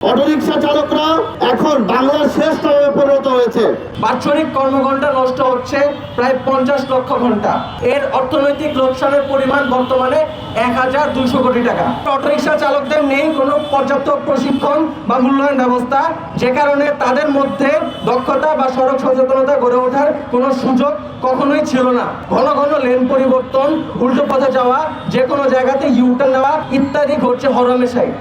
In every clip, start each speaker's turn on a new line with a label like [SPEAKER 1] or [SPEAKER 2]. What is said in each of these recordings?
[SPEAKER 1] Autorickshaw চালকরা এখন বাংলার শ্রেষ্ঠ হয়ে পরিণত হয়েছে।
[SPEAKER 2] বাৎসরিক কর্মঘণ্টা নষ্ট হচ্ছে প্রায় 50 লক্ষ ঘন্টা। এর অর্থনৈতিক লোকসানের পরিমাণ বর্তমানে 1200 কোটি টাকা। অটোরিকশা চালকদের নেই কোনো পর্যাপ্ত প্রশিক্ষণ বা মূল্যায়ন ব্যবস্থা, যে কারণে তাদের মধ্যে দক্ষতা বা সড়ক সচেতনতা গড়ে ওঠার কোনো সুযোগ কখনোই ছিল না। ঘন ঘন লেন পরিবর্তন, উল্টো পথে যাওয়া, যে কোনো জায়গাতে ইউটার্ন নেওয়া ইত্যাদি ঘটছে হরহামেশাই।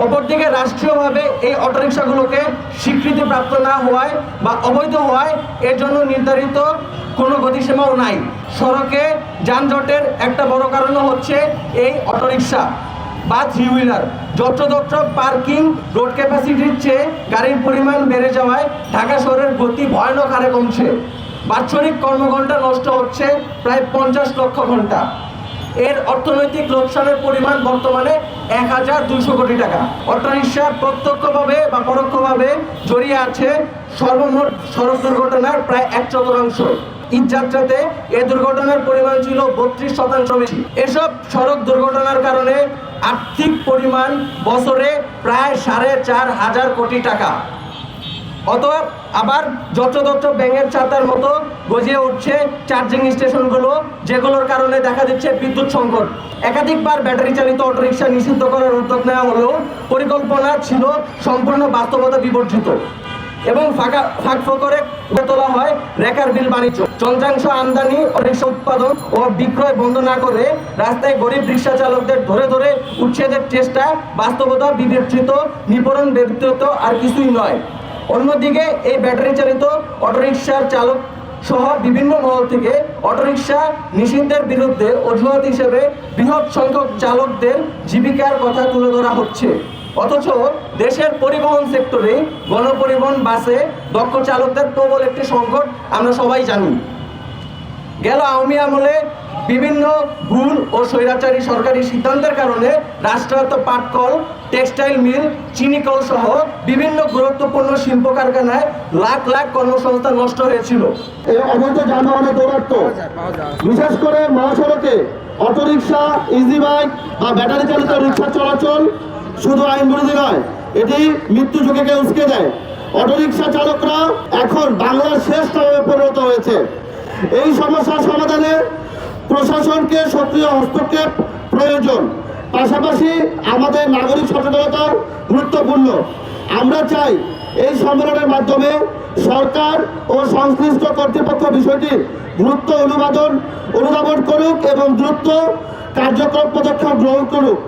[SPEAKER 2] অপরদিকে রাষ্ট্রীয়ভাবে এই অটোরিকশাগুলোকে স্বীকৃতিপ্রাপ্ত না হওয়ায় বা অবৈধ হওয়ায় এর জন্য নির্ধারিত কোনো গতিসীমাও নাই। সড়কে যানজটের একটা বড় কারণ হচ্ছে এই অটোরিকশা বা থ্রি হুইলার। যত্রতত্র পার্কিং, রোড ক্যাপাসিটির চেয়ে গাড়ির পরিমাণ বেড়ে যাওয়ায় ঢাকা শহরের গতি ভয়ানক হারে কমছে। বাৎসরিক কর্মঘণ্টা নষ্ট হচ্ছে প্রায় 50 লক্ষ ঘন্টা। এর অর্থনৈতিক লোকসানের পরিমাণ বর্তমানে 1200 কোটি টাকা। অটোরিকশা প্রত্যক্ষভাবে বা পরোক্ষভাবে জড়িয়ে আছে সর্বমোট সড়ক দুর্ঘটনার প্রায় 1/4। ঈদযাত্রাতে এই দুর্ঘটনার পরিমাণ ছিল 32% বেশি। এসব সড়ক দুর্ঘটনার কারণে আর্থিক পরিমাণ বছরে প্রায় 4500 কোটি টাকা। অতএব আবার যত্রতত্র ব্যাঙের ছাতার মতো গজিয়ে উঠছে চার্জিং স্টেশনগুলো, যেগুলোর কারণে দেখা দিচ্ছে বিদ্যুৎ সংকট। একাধিকবার ব্যাটারি চালিত অটোরিকশা নিষিদ্ধ করার উদ্যোগ নেওয়া হলেও পরিকল্পনা ছিল সম্পূর্ণ বাস্তবতা বিবর্জিত এবং ফাঁক ফোকরে তোলা হয় রেকার বিল বাণিজ্য। যন্ত্রাংশ আমদানি, অটোরিকশা উৎপাদন ও বিক্রয় বন্ধ না করে রাস্তায় গরিব রিক্সা চালকদের ধরে ধরে উচ্ছেদের চেষ্টা বাস্তবতা বিবর্জিত, নিপরণ ব্যতীত আর কিছুই নয়। অন্যদিকে এই ব্যাটারি চালিত অটোরিকশার চালক সহ বিভিন্ন মহল থেকে অটোরিকশা নিষিদ্ধের বিরুদ্ধে অজুহাত হিসেবে বৃহৎ সংখ্যক চালকদের জীবিকার কথা তুলে ধরা হচ্ছে। অথচ দেশের পরিবহন সেক্টরে গণপরিবহন বাসে দক্ষ চালকদের প্রবল একটি সংকট আমরা সবাই জানি। গেল আওয়ামী আমলে বিভিন্ন ভুল ও স্বৈরাচারী সরকারি সিদ্ধান্তের কারণে রাষ্ট্রায়ত্ত পাটকল, টেক্সটাইল মিল, চিনিকল সহ বিভিন্ন গুরুত্বপূর্ণ শিল্প কারখানায় লাখ লাখ কর্মসংস্থান নষ্ট হয়েছিল।
[SPEAKER 1] এই অবৈধ যানবাহনে দৌরাত্ম, বিশেষ করে মহাসড়কে অটোরিকশা, ইজি বাইক বা ব্যাটারি চালিত রিক্সা চলাচল শুধু আইন বিরোধী নয়, এটি মৃত্যু ঝুঁকিকে উস্কে দেয়। অটোরিকশা চালকরা এখন বাংলার শ্রেষ্ঠ হয়ে পরিণত হয়েছে। এই সমস্যার সমাধানে প্রশাসনকে সক্রিয় হস্তক্ষেপ প্রয়োজন। পাশাপাশি আমাদের নাগরিক সচেতনতাও গুরুত্বপূর্ণ। আমরা চাই এই সম্মেলনের মাধ্যমে সরকার ও সংশ্লিষ্ট কর্তৃপক্ষ বিষয়টির গুরুত্ব অনুধাবন করুক এবং দ্রুত কার্যকর পদক্ষেপ গ্রহণ করুক।